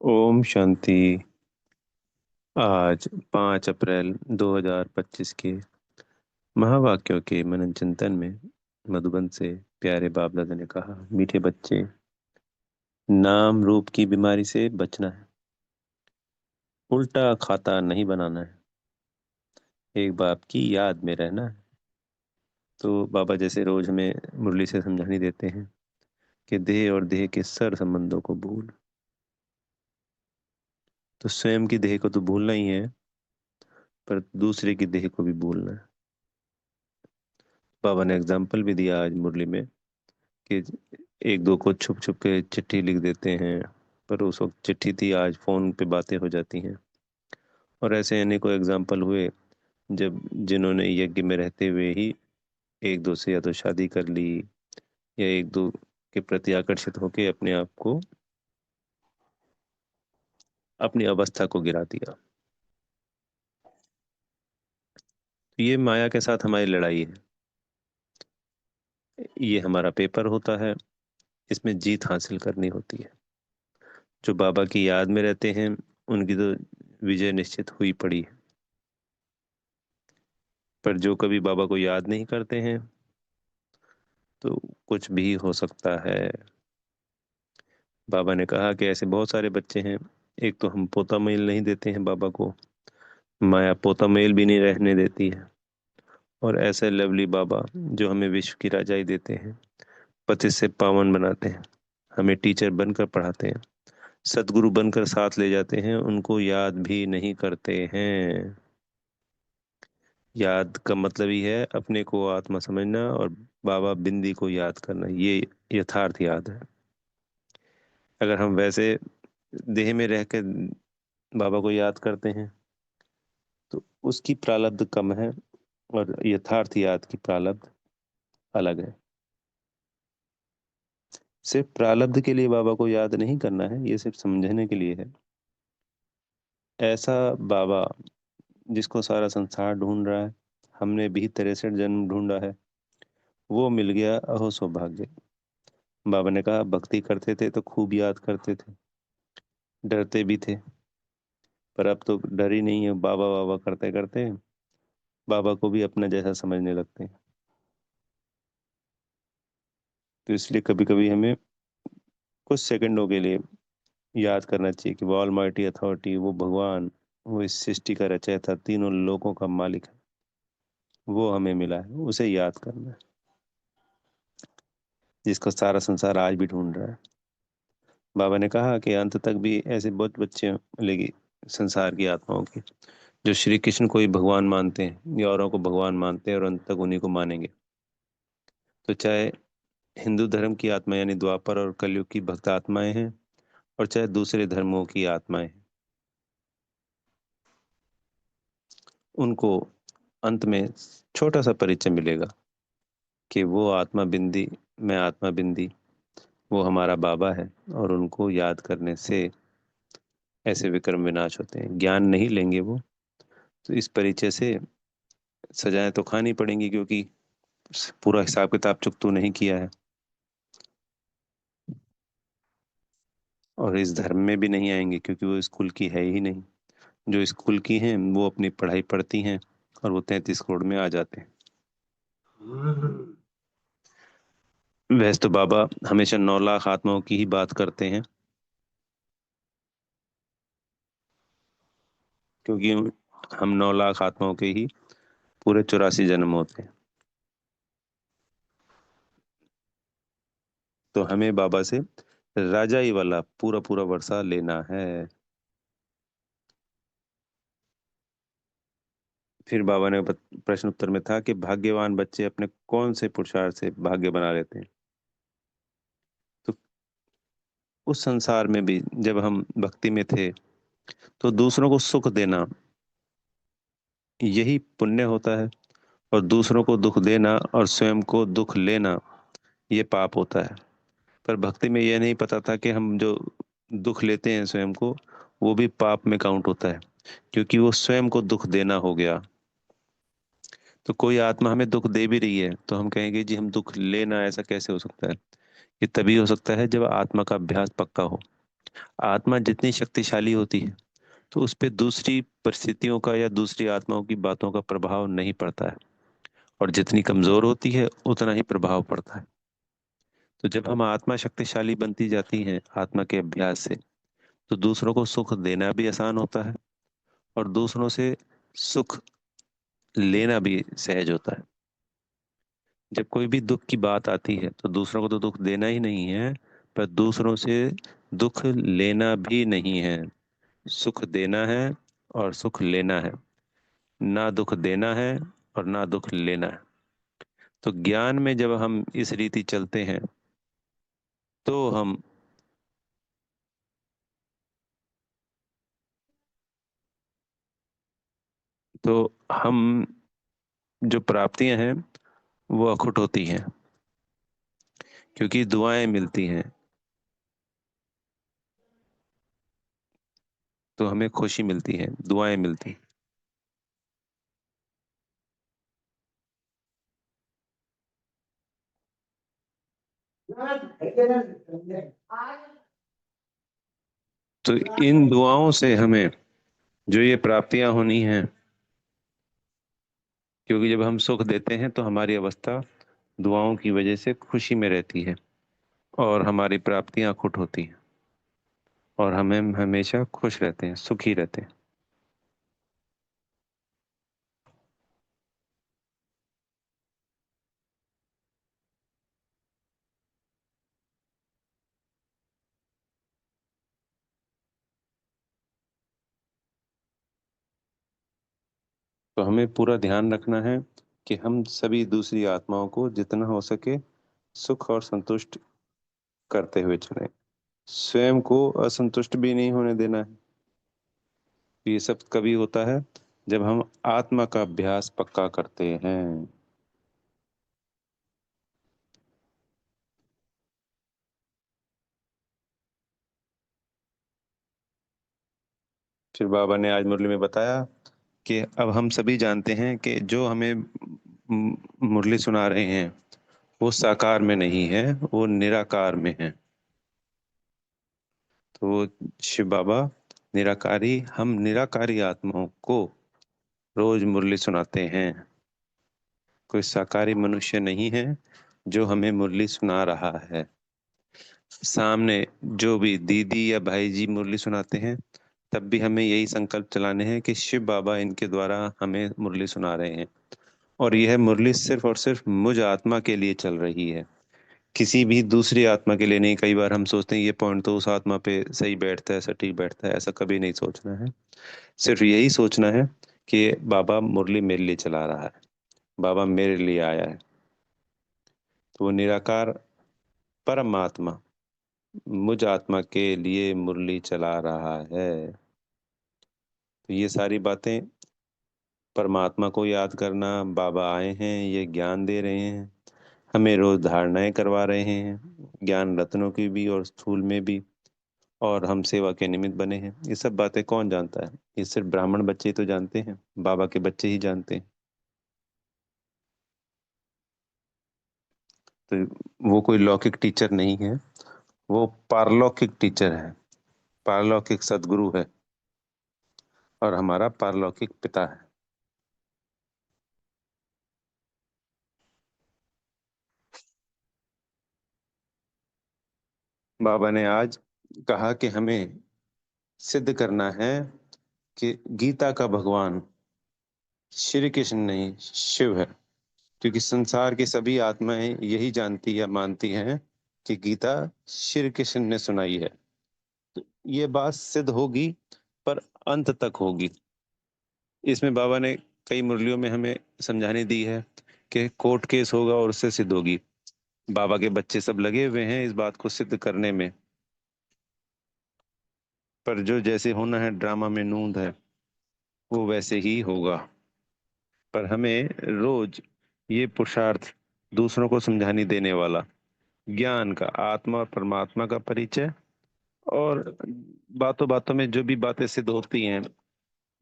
ओम शांति। आज 5 अप्रैल 2025 के महावाक्यों के मनन चिंतन में मधुबन से प्यारे बाप दादा ने कहा, मीठे बच्चे, नाम रूप की बीमारी से बचना है, उल्टा खाता नहीं बनाना है, एक बाप की याद में रहना है। तो बाबा जैसे रोज हमें मुरली से समझानी देते हैं कि देह और देह के सर संबंधों को भूल, तो स्वयं की देह को तो भूलना ही है, पर दूसरे की देह को भी भूलना है। बाबा ने एग्जाम्पल भी दिया आज मुरली में कि एक दो को छुप छुप के चिट्ठी लिख देते हैं, पर उस वक्त चिट्ठी थी, आज फोन पे बातें हो जाती हैं। और ऐसे अनेकों एग्जाम्पल हुए जब जिन्होंने यज्ञ में रहते हुए ही एक दो से या तो शादी कर ली या एक दो के प्रति आकर्षित होके अपने आप को, अपनी अवस्था को गिरा दिया। तो ये माया के साथ हमारी लड़ाई है। ये हमारा पेपर होता है, इसमें जीत हासिल करनी होती है। जो बाबा की याद में रहते हैं उनकी तो विजय निश्चित हुई पड़ी है, पर जो कभी बाबा को याद नहीं करते हैं तो कुछ भी हो सकता है। बाबा ने कहा कि ऐसे बहुत सारे बच्चे हैं। एक तो हम पोता मेल नहीं देते हैं बाबा को, माया पोता मेल भी नहीं रहने देती है। और ऐसे लवली बाबा जो हमें विश्व की राजाई देते हैं, पतित से पावन बनाते हैं, हमें टीचर बनकर पढ़ाते हैं, सदगुरु बनकर साथ ले जाते हैं, उनको याद भी नहीं करते हैं। याद का मतलब ही है अपने को आत्मा समझना और बाबा बिंदी को याद करना, ये यथार्थ याद है। अगर हम वैसे देह में रह के बाबा को याद करते हैं तो उसकी प्रारब्ध कम है और यथार्थ याद की प्रारब्ध अलग है। सिर्फ प्रारब्ध के लिए बाबा को याद नहीं करना है, ये सिर्फ समझने के लिए है। ऐसा बाबा जिसको सारा संसार ढूंढ रहा है, हमने भी 63 जन्म ढूंढा है, वो मिल गया, अहो सौभाग्य। बाबा ने कहा भक्ति करते थे तो खूब याद करते थे, डरते भी थे, पर अब तो डर ही नहीं है। बाबा बाबा करते करते बाबा को भी अपना जैसा समझने लगते हैं। तो इसलिए कभी कभी हमें कुछ सेकंडों के लिए याद करना चाहिए कि वो ऑलमाइटी अथॉरिटी, वो भगवान, वो इस सृष्टि का रचयिता, तीनों लोकों का मालिक है, वो हमें मिला है, उसे याद करना है, जिसको सारा संसार आज भी ढूंढ रहा है। बाबा ने कहा कि अंत तक भी ऐसे बहुत बच्चे मिलेगी संसार की आत्माओं की, जो श्री कृष्ण को ही भगवान मानते हैं या औरों को भगवान मानते हैं और अंत तक उन्हीं को मानेंगे। तो चाहे हिंदू धर्म की आत्मा यानी द्वापर और कलयुग की भक्त आत्माएं हैं, और चाहे दूसरे धर्मों की आत्माएं हैं, उनको अंत में छोटा सा परिचय मिलेगा कि वो आत्मा बिंदी, मैं आत्मा बिंदी, वो हमारा बाबा है, और उनको याद करने से ऐसे विक्रम विनाश होते हैं। ज्ञान नहीं लेंगे वो, तो इस परिचय से सजाएं तो खानी पड़ेंगी, क्योंकि पूरा हिसाब किताब चुकतू नहीं किया है, और इस धर्म में भी नहीं आएंगे क्योंकि वो स्कूल की है ही नहीं। जो स्कूल की हैं वो अपनी पढ़ाई पढ़ती हैं और वो 33 करोड़ में आ जाते हैं। वैसे तो बाबा हमेशा 9 लाख आत्माओं की ही बात करते हैं, क्योंकि हम 9 लाख आत्माओं के ही पूरे 84 जन्म होते हैं। तो हमें बाबा से राजाई वाला पूरा पूरा वर्षा लेना है। फिर बाबा ने प्रश्न उत्तर में था कि भाग्यवान बच्चे अपने कौन से पुरुषार्थ से भाग्य बना लेते हैं। तो उस संसार में भी जब हम भक्ति में थे तो दूसरों को सुख देना यही पुण्य होता है, और दूसरों को दुख देना और स्वयं को दुख लेना ये पाप होता है। पर भक्ति में यह नहीं पता था कि हम जो दुख लेते हैं स्वयं को, वो भी पाप में काउंट होता है, क्योंकि वो स्वयं को दुख देना हो गया। तो कोई आत्मा हमें दुख दे भी रही है तो हम कहेंगे जी हम दुख लेना, ऐसा कैसे हो सकता है? ये तभी हो सकता है जब आत्मा का अभ्यास पक्का हो। आत्मा जितनी शक्तिशाली होती है तो उस पे दूसरी परिस्थितियों का या दूसरी आत्माओं की बातों का प्रभाव नहीं पड़ता है, और जितनी कमजोर होती है उतना ही प्रभाव पड़ता है। तो जब हम आत्मा शक्तिशाली बनती जाती हैं आत्मा के अभ्यास से, तो दूसरों को सुख देना भी आसान होता है, और दूसरों से सुख लेना भी सहज होता है। जब कोई भी दुख की बात आती है तो दूसरों को तो दुख देना ही नहीं है, पर दूसरों से दुख लेना भी नहीं है। सुख देना है और सुख लेना है, ना दुख देना है और ना दुख लेना है। तो ज्ञान में जब हम इस रीति चलते हैं तो तो हम जो प्राप्तियां हैं वो अखुट होती हैं, क्योंकि दुआएं मिलती हैं, तो हमें खुशी मिलती है, दुआएं मिलती हैं। तो इन दुआओं से हमें जो ये प्राप्तियां होनी हैं, क्योंकि जब हम सुख देते हैं तो हमारी अवस्था दुआओं की वजह से खुशी में रहती है, और हमारी प्राप्तियां अखुट होती हैं, और हमें हमेशा खुश रहते हैं, सुखी रहते हैं। तो हमें पूरा ध्यान रखना है कि हम सभी दूसरी आत्माओं को जितना हो सके सुख और संतुष्ट करते हुए चलें, स्वयं को असंतुष्ट भी नहीं होने देना है। ये सब कभी होता है जब हम आत्मा का अभ्यास पक्का करते हैं। फिर बाबा ने आज मुरली में बताया कि अब हम सभी जानते हैं कि जो हमें मुरली सुना रहे हैं वो साकार में नहीं है, वो निराकार में है। तो शिव बाबा निराकारी, हम निराकारी आत्माओं को रोज मुरली सुनाते हैं। कोई साकारी मनुष्य नहीं है जो हमें मुरली सुना रहा है। सामने जो भी दीदी या भाई जी मुरली सुनाते हैं, तब भी हमें यही संकल्प चलाने हैं कि शिव बाबा इनके द्वारा हमें मुरली सुना रहे हैं, और यह मुरली सिर्फ और सिर्फ मुझ आत्मा के लिए चल रही है, किसी भी दूसरी आत्मा के लिए नहीं। कई बार हम सोचते हैं ये पॉइंट तो उस आत्मा पे सही बैठता है, सटीक बैठता है, ऐसा कभी नहीं सोचना है। सिर्फ यही सोचना है कि बाबा मुरली मेरे लिए चला रहा है, बाबा मेरे लिए आया है। तो वो निराकार परमात्मा मुझ आत्मा के लिए मुरली चला रहा है। तो ये सारी बातें, परमात्मा को याद करना, बाबा आए हैं, ये ज्ञान दे रहे हैं, हमें रोज धारणाएं करवा रहे हैं, ज्ञान रत्नों की भी और स्थूल में भी, और हम सेवा के निमित्त बने हैं। ये सब बातें कौन जानता है? ये सिर्फ ब्राह्मण बच्चे ही तो जानते हैं, बाबा के बच्चे ही जानते हैं। तो वो कोई लौकिक टीचर नहीं है, वो पारलौकिक टीचर है, पारलौकिक सदगुरु है, और हमारा पारलौकिक पिता है। बाबा ने आज कहा कि हमें सिद्ध करना है कि गीता का भगवान श्री कृष्ण नहीं, शिव है। क्योंकि संसार की सभी आत्माएं यही जानती या मानती हैं कि गीता श्री कृष्ण ने सुनाई है। तो ये बात सिद्ध होगी, पर अंत तक होगी। इसमें बाबा ने कई मुरलियों में हमें समझाने दी है कि कोर्ट केस होगा और उससे सिद्ध होगी। बाबा के बच्चे सब लगे हुए हैं इस बात को सिद्ध करने में, पर जो जैसे होना है ड्रामा में नूंद है वो वैसे ही होगा। पर हमें रोज ये पुरुषार्थ, दूसरों को समझाने देने वाला ज्ञान का, आत्मा और परमात्मा का परिचय, और बातों बातों में जो भी बातें सिद्ध होती हैं,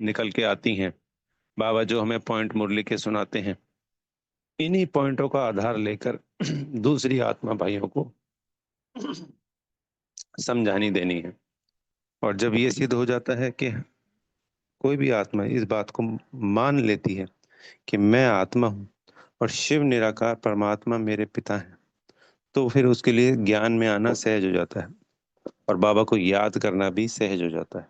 निकल के आती हैं, बाबा जो हमें पॉइंट मुरली के सुनाते हैं, इन्हीं पॉइंटों का आधार लेकर दूसरी आत्मा भाइयों को समझानी देनी है। और जब ये सिद्ध हो जाता है कि कोई भी आत्मा इस बात को मान लेती है कि मैं आत्मा हूँ और शिव निराकार परमात्मा मेरे पिता हैं, तो फिर उसके लिए ज्ञान में आना सहज हो जाता है और बाबा को याद करना भी सहज हो जाता है।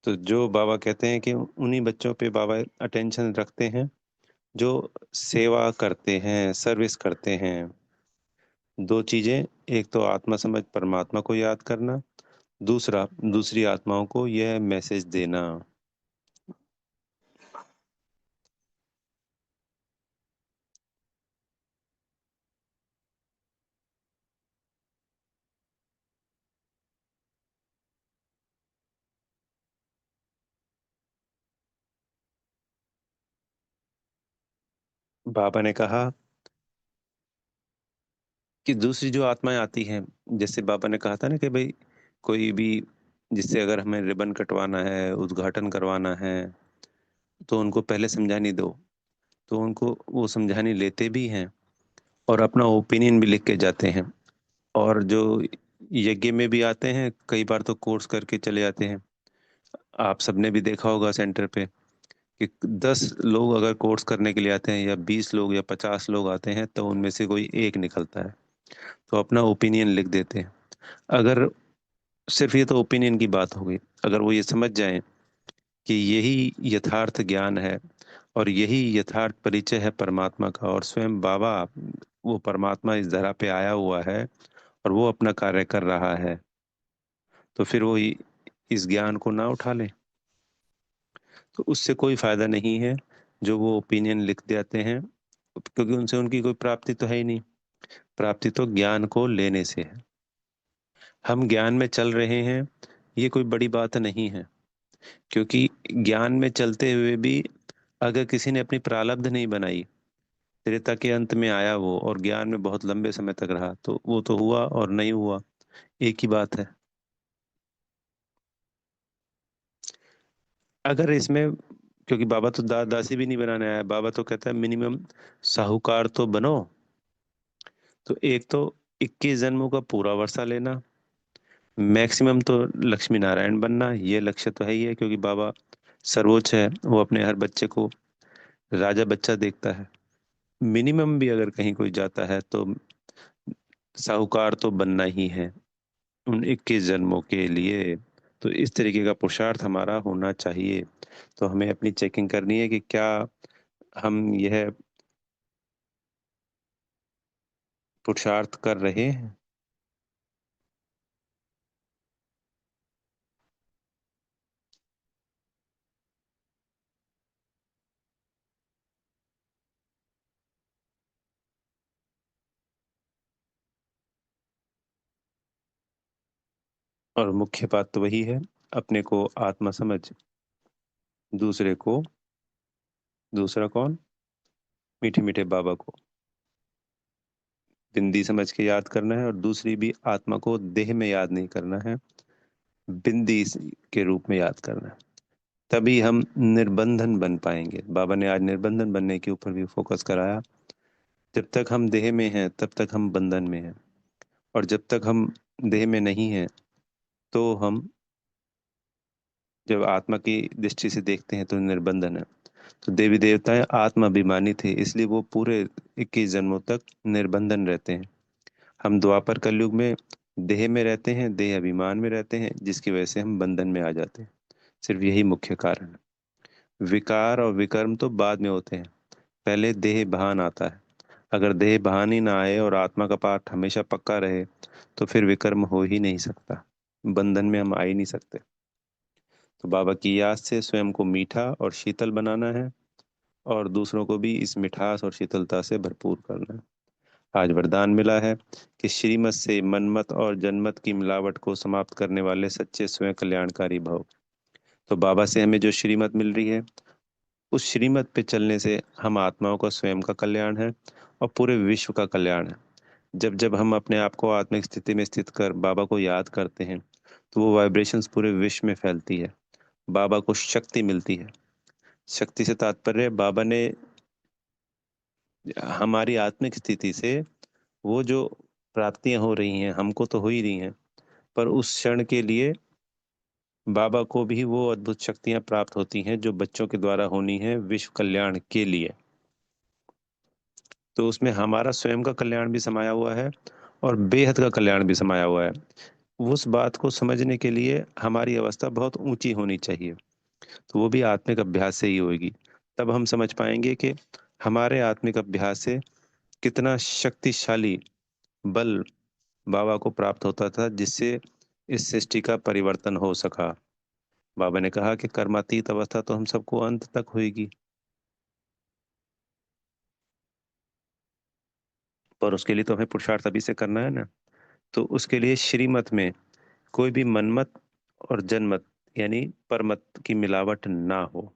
तो जो बाबा कहते हैं कि उन्हीं बच्चों पे बाबा अटेंशन रखते हैं जो सेवा करते हैं, सर्विस करते हैं। दो चीजें, एक तो आत्मा समझ परमात्मा को याद करना, दूसरा दूसरी आत्माओं को यह मैसेज देना। बाबा ने कहा कि दूसरी जो आत्माएं आती हैं, जैसे बाबा ने कहा था ना कि भाई कोई भी, जिससे अगर हमें रिबन कटवाना है, उद्घाटन करवाना है, तो उनको पहले समझानी दो। तो उनको वो समझानी लेते भी हैं और अपना ओपिनियन भी लिख के जाते हैं। और जो यज्ञ में भी आते हैं, कई बार तो कोर्स करके चले जाते हैं। आप सबने भी देखा होगा सेंटर पे कि 10 लोग अगर कोर्स करने के लिए आते हैं, या 20 लोग या 50 लोग आते हैं, तो उनमें से कोई एक निकलता है। तो अपना ओपिनियन लिख देते हैं। अगर सिर्फ ये तो ओपिनियन की बात हो गई, अगर वो ये समझ जाएं कि यही यथार्थ ज्ञान है और यही यथार्थ परिचय है परमात्मा का, और स्वयं बाबा वो परमात्मा इस धरा पे आया हुआ है और वो अपना कार्य कर रहा है, तो फिर वो इस ज्ञान को ना उठा ले। तो उससे कोई फायदा नहीं है जो वो ओपिनियन लिख देते हैं, क्योंकि उनसे उनकी कोई प्राप्ति तो है ही नहीं। प्राप्ति तो ज्ञान को लेने से है। हम ज्ञान में चल रहे हैं, ये कोई बड़ी बात नहीं है। क्योंकि ज्ञान में चलते हुए भी अगर किसी ने अपनी प्रारब्ध नहीं बनाई, त्रेता के अंत में आया वो और ज्ञान में बहुत लंबे समय तक रहा, तो वो तो हुआ और नहीं हुआ, एक ही बात है। अगर इसमें, क्योंकि बाबा तो दासी भी नहीं बनाने आया, बाबा तो कहता है मिनिमम साहूकार तो बनो। तो एक तो 21 जन्मों का पूरा वर्षा लेना, मैक्सिमम तो लक्ष्मी नारायण बनना, ये लक्ष्य तो है ही है, क्योंकि बाबा सर्वोच्च है, वो अपने हर बच्चे को राजा बच्चा देखता है। मिनिमम भी अगर कहीं कोई जाता है तो साहूकार तो बनना ही है उन 21 जन्मों के लिए। तो इस तरीके का पुरुषार्थ हमारा होना चाहिए। तो हमें अपनी चेकिंग करनी है कि क्या हम यह पुरुषार्थ कर रहे हैं। और मुख्य बात तो वही है, अपने को आत्मा समझ, दूसरे को, दूसरा कौन, मीठे मीठे बाबा को बिंदी समझ के याद करना है, और दूसरी भी आत्मा को देह में याद नहीं करना है, बिंदी के रूप में याद करना है। तभी हम निर्बंधन बन पाएंगे। बाबा ने आज निर्बंधन बनने के ऊपर भी फोकस कराया। जब तक हम देह में हैं तब तक हम बंधन में हैं, और जब तक हम देह में नहीं हैं, तो हम जब आत्मा की दृष्टि से देखते हैं तो निर्बंधन है। तो देवी देवताएं आत्माभिमानी थे, इसलिए वो पूरे 21 जन्मों तक निर्बंधन रहते हैं। हम द्वापर कलयुग में देह में रहते हैं, देह अभिमान में रहते हैं, जिसकी वजह से हम बंधन में आ जाते हैं। सिर्फ यही मुख्य कारण है। विकार और विकर्म तो बाद में होते हैं, पहले देह भान आता है। अगर देह भान ही ना आए और आत्मा का पाठ हमेशा पक्का रहे, तो फिर विकर्म हो ही नहीं सकता, बंधन में हम आ ही नहीं सकते। तो बाबा की याद से स्वयं को मीठा और शीतल बनाना है, और दूसरों को भी इस मिठास और शीतलता से भरपूर करना है। आज वरदान मिला है कि श्रीमत से मनमत और जनमत की मिलावट को समाप्त करने वाले सच्चे स्वयं कल्याणकारी भव। तो बाबा से हमें जो श्रीमत मिल रही है, उस श्रीमत पे चलने से हम आत्माओं का स्वयं का कल्याण है और पूरे विश्व का कल्याण है। जब जब हम अपने आप को आत्मिक स्थिति में स्थित कर बाबा को याद करते हैं, तो वो वाइब्रेशंस पूरे विश्व में फैलती है। बाबा को शक्ति मिलती है। शक्ति से तात्पर्य बाबा ने हमारी आत्मिक स्थिति से वो जो प्राप्तियां हो रही हैं, हमको तो हो ही रही हैं, पर उस क्षण के लिए बाबा को भी वो अद्भुत शक्तियां प्राप्त होती हैं जो बच्चों के द्वारा होनी है विश्व कल्याण के लिए। तो उसमें हमारा स्वयं का कल्याण भी समाया हुआ है और बेहद का कल्याण भी समाया हुआ है। उस बात को समझने के लिए हमारी अवस्था बहुत ऊंची होनी चाहिए, तो वो भी आत्मिक अभ्यास से ही होगी। तब हम समझ पाएंगे कि हमारे आत्मिक अभ्यास से कितना शक्तिशाली बल बाबा को प्राप्त होता था, जिससे इस सृष्टि का परिवर्तन हो सका। बाबा ने कहा कि कर्मातीत अवस्था तो हम सबको अंत तक होगी, पर उसके लिए तो हमें पुरुषार्थ अभी से करना है ना। तो उसके लिए श्रीमत में कोई भी मनमत और जनमत यानी परमत की मिलावट ना हो,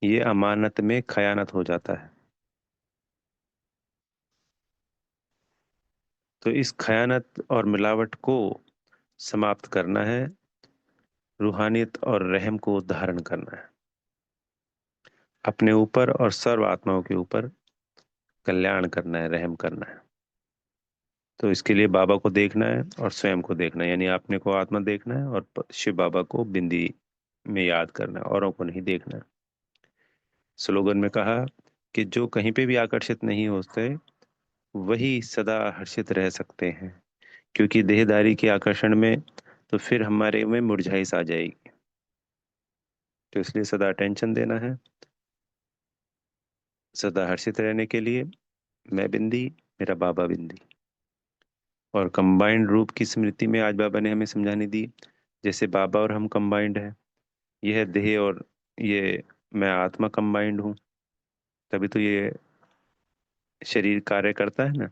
ये अमानत में खयानत हो जाता है। तो इस खयानत और मिलावट को समाप्त करना है, रूहानियत और रहम को धारण करना है अपने ऊपर और सर्व आत्माओं के ऊपर, कल्याण करना है, रहम करना है। तो इसके लिए बाबा को देखना है और स्वयं को देखना है, यानी अपने को आत्मा देखना है और शिव बाबा को बिंदी में याद करना है, औरों को नहीं देखना है। स्लोगन में कहा कि जो कहीं पे भी आकर्षित नहीं होते वही सदा हर्षित रह सकते हैं, क्योंकि देहदारी के आकर्षण में तो फिर हमारे में मुरझाई सा आ जाएगी। तो इसलिए सदा अटेंशन देना है, सदा हर्षित रहने के लिए मैं बिंदी, मेरा बाबा बिंदी। और कंबाइंड रूप की स्मृति में आज बाबा ने हमें समझाने दी, जैसे बाबा और हम कंबाइंड है, यह देह और ये मैं आत्मा कंबाइंड हूँ, तभी तो ये शरीर कार्य करता है ना।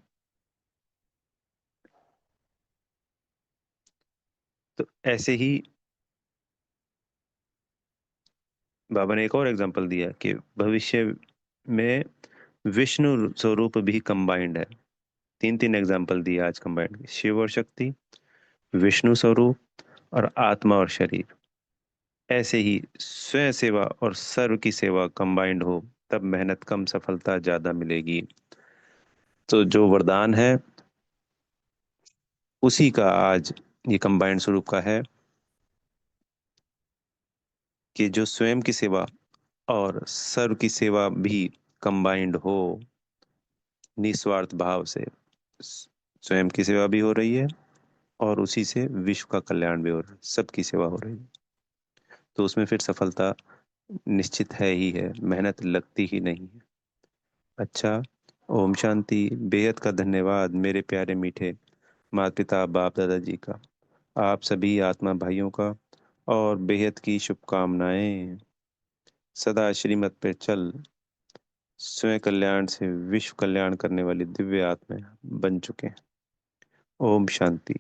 तो ऐसे ही बाबा ने एक और एग्जांपल दिया कि भविष्य में विष्णु स्वरूप भी कंबाइंड है। तीन तीन एग्जांपल दिए आज कंबाइंड, शिव और शक्ति, विष्णु स्वरूप और आत्मा और शरीर। ऐसे ही स्वयं सेवा और सर्व की सेवा कंबाइंड हो, तब मेहनत कम सफलता ज्यादा मिलेगी। तो जो वरदान है उसी का आज ये कंबाइंड स्वरूप का है, कि जो स्वयं की सेवा और सर्व की सेवा भी कंबाइंड हो निस्वार्थ भाव से। स्वयं की सेवा भी हो रही है और उसी से विश्व का कल्याण भी हो रहा है, सबकी सेवा हो रही है। तो उसमें फिर सफलता निश्चित है ही है, मेहनत लगती ही नहीं है। अच्छा, ओम शांति। बेहद का धन्यवाद मेरे प्यारे मीठे माता पिता बाप दादाजी का, आप सभी आत्मा भाइयों का, और बेहद की शुभकामनाएं। सदा श्रीमत पे चल स्वयं कल्याण से विश्व कल्याण करने वाली दिव्य आत्मा बन चुके हैं। ओम शांति।